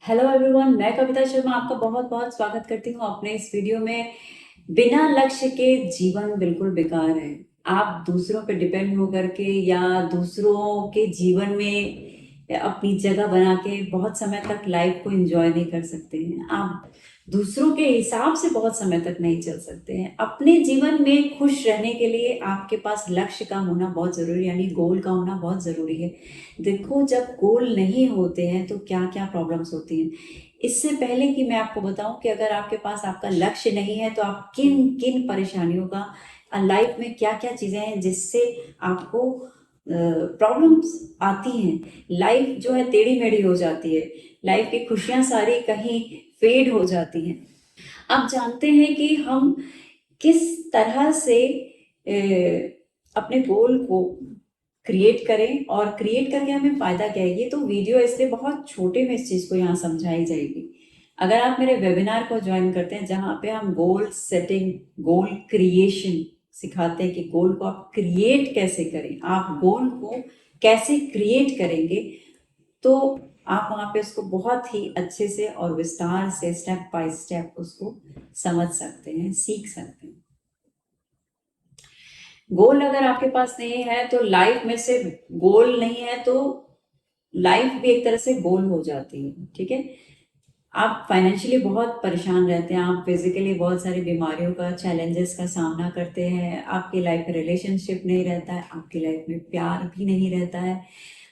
Hello everyone, मैं कविता शर्मा आपका बहुत बहुत स्वागत करती हूँ अपने इस वीडियो में। बिना लक्ष्य के जीवन बिल्कुल बेकार है। आप दूसरों पे डिपेंड होकर के या दूसरों के जीवन में अपनी जगह बना के बहुत समय तक लाइफ को एंजॉय नहीं कर सकते हैं। आप दूसरों के हिसाब से बहुत समय तक नहीं चल सकते हैं। अपने जीवन में खुश रहने के लिए आपके पास लक्ष्य का होना बहुत ज़रूरी, यानी गोल का होना बहुत ज़रूरी है। देखो, जब गोल नहीं होते हैं तो क्या क्या प्रॉब्लम्स होती हैं। इससे पहले कि मैं आपको बताऊं कि अगर आपके पास आपका लक्ष्य नहीं है तो आप किन किन परेशानियों का लाइफ में क्या क्या चीज़ें हैं जिससे आपको प्रॉब्लम्स आती हैं। लाइफ जो है टेढ़ी मेढ़ी हो जाती है। लाइफ की खुशियां सारी कहीं फेड हो जाती हैं। आप जानते हैं कि हम किस तरह से अपने गोल को क्रिएट करें और क्रिएट करके हमें फ़ायदा क्या है। ये तो वीडियो इसलिए बहुत छोटे में इस चीज़ को यहाँ समझाई जाएगी। अगर आप मेरे वेबिनार को ज्वाइन करते हैं जहाँ पे हम गोल सेटिंग, गोल क्रिएशन सिखाते हैं कि गोल को आप क्रिएट कैसे करें, आप गोल को कैसे क्रिएट करेंगे, तो आप वहाँ पे उसको बहुत ही अच्छे से और विस्तार से स्टेप बाय स्टेप उसको समझ सकते हैं, सीख सकते हैं। गोल अगर आपके पास नहीं है तो लाइफ में से गोल नहीं है तो लाइफ भी एक तरह से गोल हो जाती है। ठीक है, आप फाइनेंशियली बहुत परेशान रहते हैं, आप फिजिकली बहुत सारी बीमारियों का, चैलेंजेस का सामना करते हैं, आपकी लाइफ में रिलेशनशिप नहीं रहता है, आपकी लाइफ में प्यार भी नहीं रहता है।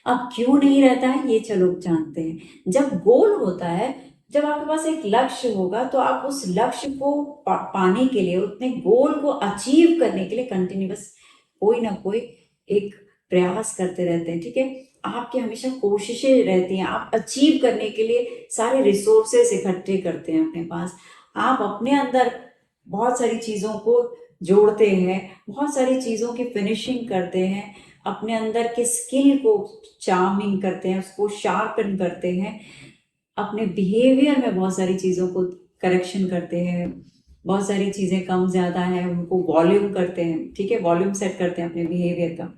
अब क्यों नहीं रहता है ये चलो जानते हैं। जब गोल होता है, जब आपके पास एक लक्ष्य होगा तो आप उस लक्ष्य को पाने के लिए, उतने गोल को अचीव करने के लिए कंटिन्यूअस कोई ना कोई एक प्रयास करते रहते हैं। ठीक है, आपकी हमेशा कोशिशें रहती हैं, आप अचीव करने के लिए सारे रिसोर्सेस इकट्ठे करते हैं अपने पास। आप अपने अंदर बहुत सारी चीज़ों को जोड़ते हैं, बहुत सारी चीज़ों की फिनिशिंग करते हैं, अपने अंदर के स्किल को चार्मिंग करते हैं, उसको शार्पन करते हैं, अपने बिहेवियर में बहुत सारी चीज़ों को करेक्शन करते हैं, बहुत सारी चीज़ें कम ज़्यादा है उनको वॉल्यूम करते हैं। ठीक है, वॉल्यूम सेट करते हैं अपने बिहेवियर का।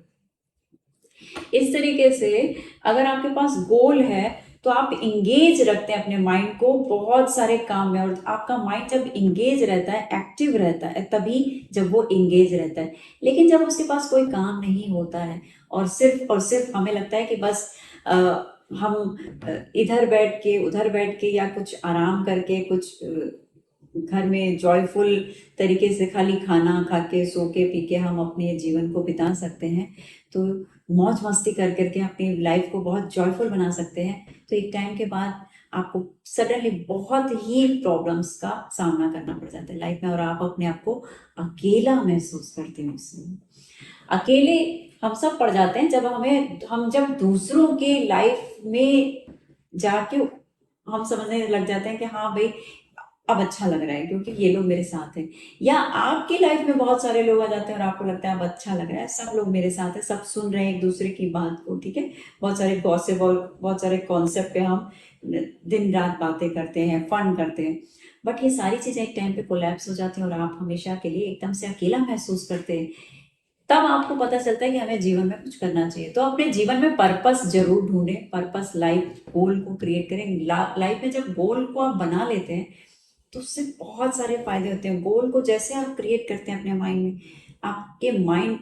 इस तरीके से अगर आपके पास गोल है तो आप इंगेज रखते हैं अपने माइंड को बहुत सारे काम में, और आपका माइंड जब इंगेज रहता है, एक्टिव रहता है, तभी जब वो इंगेज रहता है। लेकिन जब उसके पास कोई काम नहीं होता है और सिर्फ हमें लगता है कि बस हम इधर बैठ के उधर बैठ के या कुछ आराम करके कुछ घर में जॉयफुल तरीके से खाली खाना खा के सो के पी के हम अपने जीवन को बिता सकते हैं, तो मौज मस्ती कर करके अपनी लाइफ को बहुत जॉयफुल बना सकते हैं, तो एक टाइम के बाद आपको सडनली बहुत ही प्रॉब्लम्स का सामना करना पड़ जाता है लाइफ में और आप अपने आप को अकेला महसूस करते हैं। उसमें अकेले हम सब पड़ जाते हैं जब हम जब दूसरों के लाइफ में जाके हम समझने लग जाते हैं कि हाँ भाई, अब अच्छा लग रहा है क्योंकि ये लोग मेरे साथ हैं। या आपकी लाइफ में बहुत सारे लोग आ जाते हैं और आपको लगता है अब अच्छा लग रहा है, सब लोग मेरे साथ हैं, सब सुन रहे हैं एक दूसरे की बात को। ठीक है, बहुत सारे गॉसिप और बहुत सारे कॉन्सेप्ट पे हम दिन रात बातें करते हैं, फन करते हैं, बट ये सारी चीजें एक टाइम पे कोलैप्स हो जाती हैं और आप हमेशा के लिए एकदम से अकेला महसूस करते हैं। तब आपको पता चलता है कि हमें जीवन में कुछ करना चाहिए। तो अपने जीवन में पर्पस जरूर ढूंढें, पर्पस लाइफ गोल को क्रिएट करें। लाइफ में जब गोल को आप बना लेते हैं तो उससे बहुत सारे फायदे होते हैं। गोल को जैसे आप क्रिएट करते हैं अपने माइंड में, आपके माइंड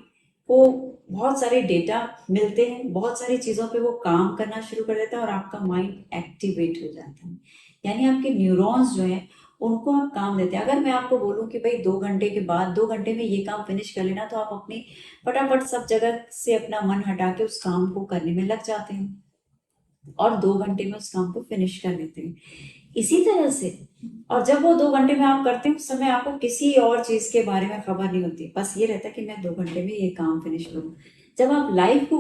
को बहुत सारे डेटा मिलते हैं, बहुत सारी चीज़ों पे वो काम करना शुरू कर देता है और आपका माइंड एक्टिवेट हो जाता है। यानी आपके न्यूरॉन्स जो हैं उनको आप काम देते हैं। अगर मैं आपको बोलूं कि भाई 2 घंटे के बाद 2 घंटे में ये काम फिनिश कर लेना, तो आप अपनी फटाफट सब जगह से अपना मन हटा के उस काम को करने में लग जाते हैं और 2 घंटे में उस काम को फिनिश कर लेते हैं। इसी तरह से, और जब वो 2 घंटे में आप करते हैं उस समय आपको किसी और चीज के बारे में खबर नहीं होती, बस ये रहता है कि मैं 2 घंटे में ये काम फिनिश करूं। जब आप लाइफ को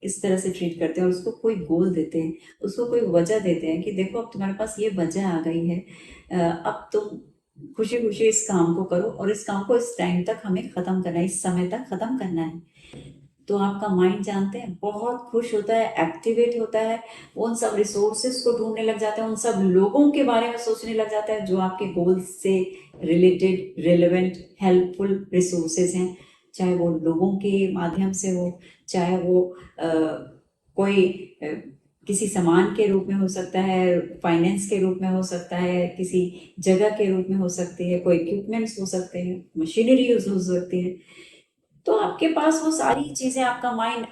इस तरह से ट्रीट करते हैं और उसको कोई गोल देते हैं, उसको कोई वजह देते हैं कि देखो अब तुम्हारे पास ये वजह आ गई है, अब तुम खुशी खुशी इस काम को करो और इस काम को इस टाइम तक हमें खत्म करना है, इस समय तक खत्म करना है, तो आपका माइंड जानते हैं बहुत खुश होता है, एक्टिवेट होता है, उन सब रिसोर्सेस को ढूंढने लग जाता है, उन सब लोगों के बारे में सोचने लग जाता है जो आपके गोल्स से रिलेटेड, रिलेवेंट, हेल्पफुल रिसोर्सेस हैं। चाहे वो लोगों के माध्यम से हो, चाहे वो कोई किसी सामान के रूप में हो सकता है, फाइनेंस के रूप में हो सकता है, किसी जगह के रूप में हो सकती है, कोई इक्विपमेंट्स हो सकते हैं, मशीनरी यूज हो सकती है। तो आपके पास वो सारी चीजें, आपका माइंड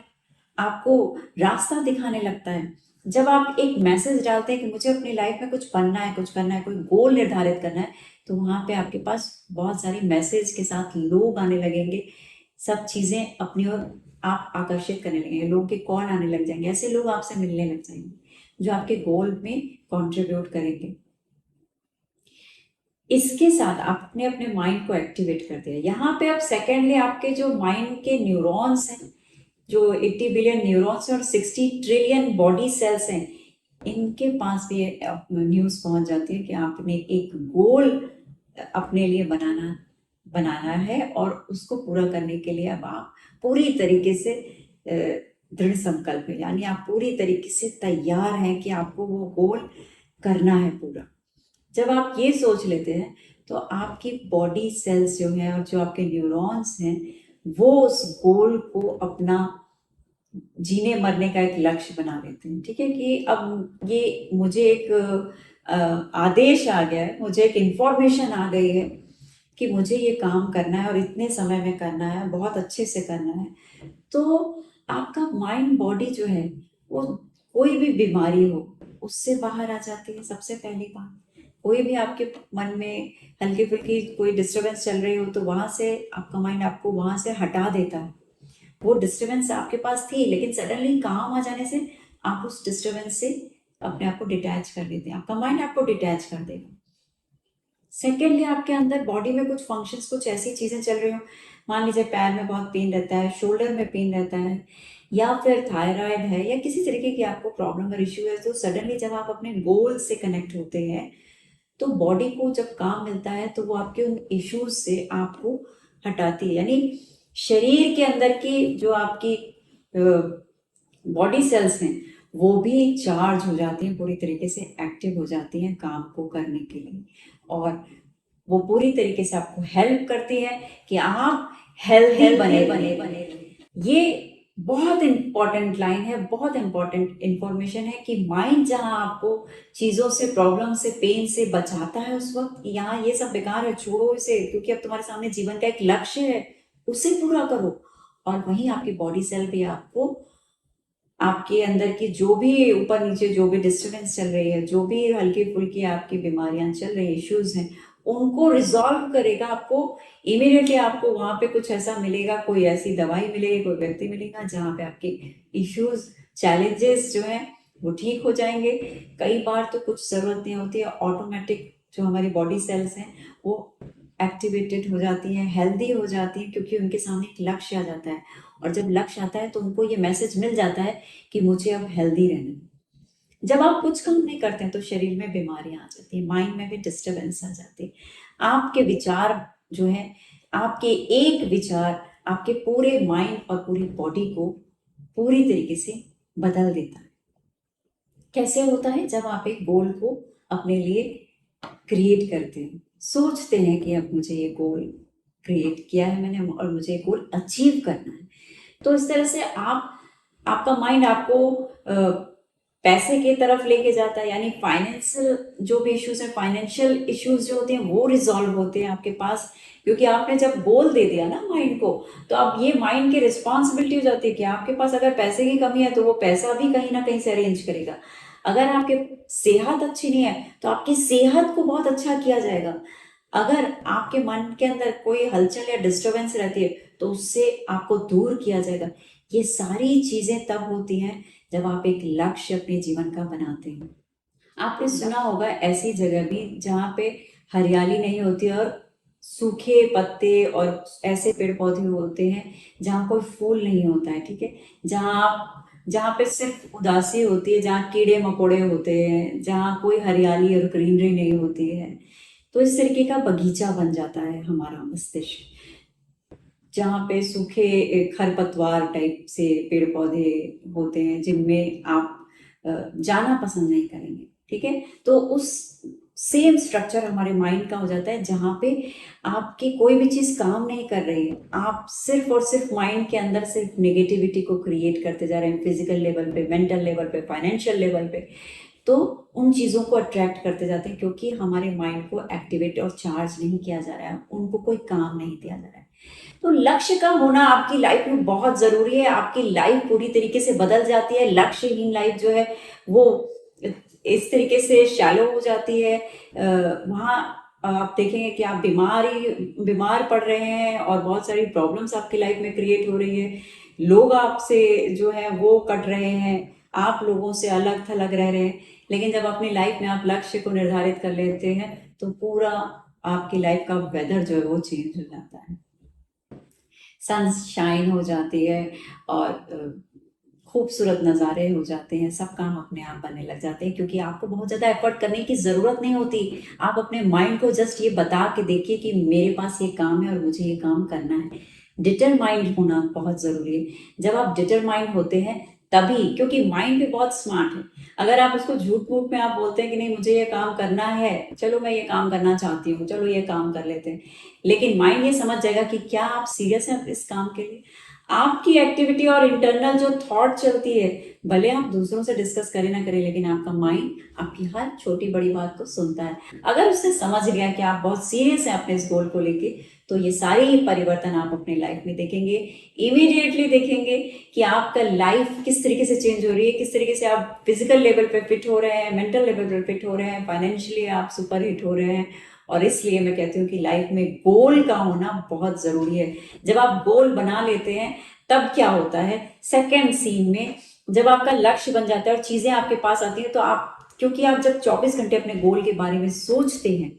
आपको रास्ता दिखाने लगता है। जब आप एक मैसेज डालते हैं कि मुझे अपनी लाइफ में कुछ बनना है, कुछ करना है, कोई गोल निर्धारित करना है, तो वहां पे आपके पास बहुत सारी मैसेज के साथ लोग आने लगेंगे, सब चीजें अपनी ओर आप आकर्षित करने लगेंगे, लोगों के कॉल आने लग जाएंगे, ऐसे लोग आपसे मिलने लग जाएंगे जो आपके गोल में कंट्रीब्यूट करेंगे। इसके साथ आपने अपने माइंड को एक्टिवेट कर दिया। यहाँ पे अब सेकेंडली आपके जो माइंड के न्यूरॉन्स हैं, जो 80 बिलियन न्यूरॉन्स और 60 ट्रिलियन बॉडी सेल्स हैं, इनके पास भी न्यूज़ पहुंच जाती है कि आपने एक गोल अपने लिए बनाना है और उसको पूरा करने के लिए अब आप पूरी तरीके से दृढ़ संकल्प है, यानी आप पूरी तरीके से तैयार हैं कि आपको वो गोल करना है पूरा। जब आप ये सोच लेते हैं तो आपकी बॉडी सेल्स जो है और जो आपके न्यूरॉन्स हैं, वो उस गोल को अपना जीने मरने का एक लक्ष्य बना लेते हैं। ठीक है, कि अब ये मुझे एक आदेश आ गया है, मुझे एक इंफॉर्मेशन आ गई है कि मुझे ये काम करना है और इतने समय में करना है, बहुत अच्छे से करना है। तो आपका माइंड बॉडी जो है, वो कोई भी बीमारी हो उससे बाहर आ जाती है। सबसे पहली बात, कोई भी आपके मन में हल्की फुल्की कोई डिस्टरबेंस चल रही हो तो वहां से आपका माइंड आपको वहां से हटा देता है। वो डिस्टरबेंस आपके पास थी लेकिन सडनली काम आ जाने से आप उस डिस्टरबेंस से अपने आप को डिटैच कर देते हैं, आपका माइंड आपको डिटैच कर देगा। सेकेंडली, आपके अंदर बॉडी में कुछ फंक्शंस, कुछ ऐसी चीजें चल रही हो, मान लीजिए पैर में बहुत पेन रहता है, शोल्डर में पेन रहता है, या फिर थायराइड है, या किसी तरीके की आपको प्रॉब्लम और इश्यू है, तो सडनली जब आप अपने गोल से कनेक्ट होते हैं तो बॉडी को जब काम मिलता है तो वो आपके उन इश्यूज से आपको हटाती है। यानी शरीर के अंदर की जो आपकी बॉडी सेल्स हैं, वो भी चार्ज हो जाती हैं, पूरी तरीके से एक्टिव हो जाती हैं काम को करने के लिए, और वो पूरी तरीके से आपको हेल्प करती है कि आप हेल्दी बने बने बने ये बहुत इंपॉर्टेंट लाइन है, बहुत इंपॉर्टेंट इंफॉर्मेशन है कि माइंड जहां आपको चीजों से, प्रॉब्लम से, पेन से बचाता है, उस वक्त यहाँ ये सब बेकार है, छोड़ो इसे, क्योंकि अब तुम्हारे सामने जीवन का एक लक्ष्य है, उसे पूरा करो। और वहीं आपकी बॉडी सेल भी आपको, आपके अंदर की जो भी ऊपर नीचे जो भी डिस्टर्बेंस चल रही है, जो भी हल्की फुल्की आपकी बीमारियां चल रही है, इश्यूज हैं, उनको रिजॉल्व करेगा। आपको इमीडिएटली आपको वहां पे कुछ ऐसा मिलेगा, कोई ऐसी दवाई मिलेगी, कोई व्यक्ति मिलेगा जहाँ पे आपके इश्यूज, चैलेंजेस जो है वो ठीक हो जाएंगे। कई बार तो कुछ जरूरत नहीं होती है, ऑटोमेटिक जो हमारी बॉडी सेल्स हैं वो एक्टिवेटेड हो जाती हैं, हेल्दी हो जाती हैं, क्योंकि उनके सामने एक लक्ष्य आ जाता है। और जब लक्ष्य आता है तो उनको ये मैसेज मिल जाता है कि मुझे अब हेल्दी रहना है। जब आप कुछ काम नहीं करते हैं तो शरीर में बीमारियां आ जाती है, माइंड में भी डिस्टरबेंस आ जाती है। आपके विचार जो है, आपके एक विचार आपके पूरे माइंड और पूरी बॉडी को पूरी तरीके से बदल देता है। कैसे होता है? जब आप एक गोल को अपने लिए क्रिएट करते हैं, सोचते हैं कि अब मुझे ये गोल क्रिएट किया है मैंने और मुझे ये गोल अचीव करना है, तो इस तरह से आप, आपका माइंड आपको पैसे की तरफ लेके जाता है, यानी फाइनेंशियल जो भी इश्यूज है, फाइनेंशियल इश्यूज जो होते हैं वो रिजॉल्व होते हैं आपके पास, क्योंकि आपने जब गोल दे दिया ना माइंड को, तो अब ये माइंड की रिस्पॉन्सिबिलिटी हो जाती है कि आपके पास अगर पैसे की कमी है तो वो पैसा भी कहीं ना कहीं से अरेंज करेगा। अगर आपके सेहत अच्छी नहीं है तो आपकी सेहत को बहुत अच्छा किया जाएगा। अगर आपके मन के अंदर कोई हलचल या डिस्टरबेंस रहती है तो उससे आपको दूर किया जाएगा। ये सारी चीजें तब होती हैं जब आप एक लक्ष्य अपने जीवन का बनाते हैं। आपने सुना होगा ऐसी जगह भी जहाँ पे हरियाली नहीं होती और सूखे पत्ते और ऐसे पेड़ पौधे होते हैं जहाँ कोई फूल नहीं होता है, ठीक है, जहाँ पे सिर्फ उदासी होती है, जहाँ कीड़े मकोड़े होते हैं, जहाँ कोई हरियाली और ग्रीनरी नहीं होती है। तो इस तरीके का बगीचा बन जाता है हमारा मस्तिष्क, जहाँ पे सूखे खरपतवार टाइप से पेड़ पौधे होते हैं जिनमें आप जाना पसंद नहीं करेंगे। ठीक है, तो उस सेम स्ट्रक्चर हमारे माइंड का हो जाता है, जहाँ पे आपकी कोई भी चीज़ काम नहीं कर रही है, आप सिर्फ और सिर्फ माइंड के अंदर सिर्फ नेगेटिविटी को क्रिएट करते जा रहे हैं, फिजिकल लेवल पे, मेंटल लेवल पे, फाइनेंशियल लेवल पे। तो उन चीज़ों को अट्रैक्ट करते जाते हैं, क्योंकि हमारे माइंड को एक्टिवेट और चार्ज नहीं किया जा रहा है, उनको कोई काम नहीं दिया जा रहा है। तो लक्ष्य का होना आपकी लाइफ में बहुत ज़रूरी है। आपकी लाइफ पूरी तरीके से बदल जाती है। लक्ष्यहीन लाइफ जो है वो इस तरीके से शैलो हो जाती है। वहाँ आप देखेंगे कि आप बीमार पड़ रहे हैं और बहुत सारी प्रॉब्लम्स आपकी लाइफ में क्रिएट हो रही है। लोग आपसे जो है वो कट रहे हैं, आप लोगों से अलग थलग रह रहे हैं। लेकिन जब अपनी लाइफ में आप लक्ष्य को निर्धारित कर लेते हैं तो पूरा आपकी लाइफ का वेदर जो है वो चेंज हो जाता है, सनशाइन हो जाती है और खूबसूरत नज़ारे हो जाते हैं, सब काम अपने आप बनने लग जाते हैं, क्योंकि आपको बहुत ज़्यादा एफर्ट करने की ज़रूरत नहीं होती। आप अपने माइंड को जस्ट ये बता के देखिए कि मेरे पास ये काम है और मुझे ये काम करना है। डिटरमाइंड होना बहुत ज़रूरी है। जब आप डिटरमाइंड होते हैं तभी, क्योंकि माइंड भी बहुत स्मार्ट है। अगर आप उसको झूठ मूठ में आप बोलते हैं कि नहीं मुझे ये काम करना है, चलो मैं ये काम करना चाहती हूँ, चलो ये काम कर लेते हैं, लेकिन माइंड ये समझ जाएगा कि क्या आप सीरियस हैं इस काम के लिए। आपकी एक्टिविटी और इंटरनल जो थॉट चलती है, भले आप दूसरों से डिस्कस करें ना करें, लेकिन आपका माइंड आपकी हर छोटी बड़ी बात को सुनता है। अगर उसने समझ लिया कि आप बहुत सीरियस हैं अपने इस गोल को लेके, तो ये सारे ही परिवर्तन आप अपनी लाइफ में देखेंगे, इमीडिएटली देखेंगे कि आपका लाइफ किस तरीके से चेंज हो रही है, किस तरीके से आप फिजिकल लेवल पे फिट हो रहे हैं, मेंटल लेवल पे फिट हो रहे हैं, फाइनेंशियली आप सुपर हिट हो रहे हैं। और इसलिए मैं कहती हूँ कि लाइफ में गोल का होना बहुत ज़रूरी है। जब आप गोल बना लेते हैं तब क्या होता है, सेकेंड सीन में जब आपका लक्ष्य बन जाता है और चीज़ें आपके पास आती हैं, तो आप, क्योंकि आप जब 24 घंटे अपने गोल के बारे में सोचते हैं,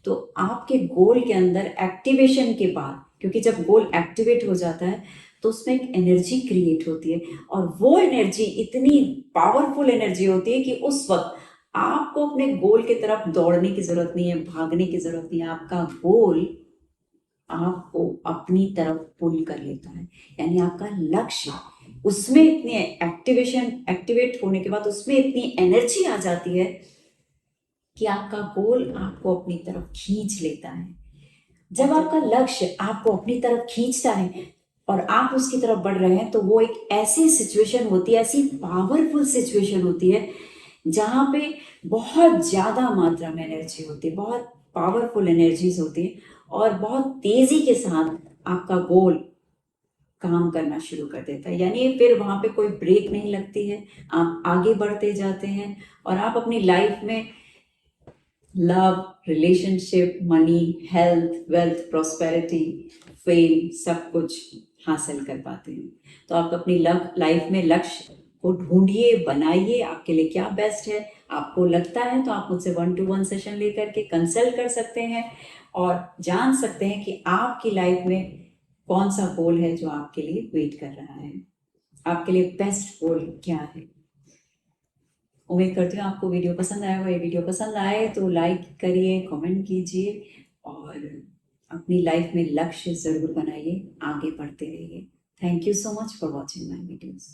तो आपके गोल के अंदर एक्टिवेशन के बाद, क्योंकि जब गोल एक्टिवेट हो जाता है तो उसमें एक एनर्जी क्रिएट होती है, और वो एनर्जी इतनी पावरफुल एनर्जी होती है कि उस वक्त आपको अपने गोल की तरफ दौड़ने की जरूरत नहीं है, भागने की जरूरत नहीं है। आपका गोल आपको अपनी तरफ पुल कर लेता है, यानी आपका लक्ष्य, उसमें इतनी एक्टिवेट होने के बाद उसमें इतनी एनर्जी आ जाती है कि आपका गोल आपको अपनी तरफ खींच लेता है। जब आपका लक्ष्य आपको अपनी तरफ खींचता है और आप उसकी तरफ बढ़ रहे हैं, तो वो एक ऐसी सिचुएशन होती है, ऐसी पावरफुल सिचुएशन होती है, जहाँ पे बहुत ज़्यादा मात्रा में एनर्जी होती है, बहुत पावरफुल एनर्जीज होती है, और बहुत तेज़ी के साथ आपका गोल काम करना शुरू कर देता है। यानी फिर वहाँ पे कोई ब्रेक नहीं लगती है, आप आगे बढ़ते जाते हैं और आप अपनी लाइफ में love, relationship, money, health, wealth, prosperity, fame, सब कुछ हासिल कर पाते हैं। तो आप अपनी लाइफ में लक्ष्य को ढूंढिए, बनाइए, आपके लिए क्या बेस्ट है। आपको लगता है तो आप मुझसे 1-to-1 सेशन लेकर के कंसल्ट कर सकते हैं और जान सकते हैं कि आपकी लाइफ में कौन सा गोल है जो आपके लिए वेट कर रहा है, आपके लिए बेस्ट गोल क्या है। उम्मीद करती हूँ आपको वीडियो पसंद आया होगा। ये वीडियो पसंद आए तो लाइक करिए, कमेंट कीजिए और अपनी लाइफ में लक्ष्य ज़रूर बनाइए, आगे बढ़ते रहिए। Thank you so much for watching my videos.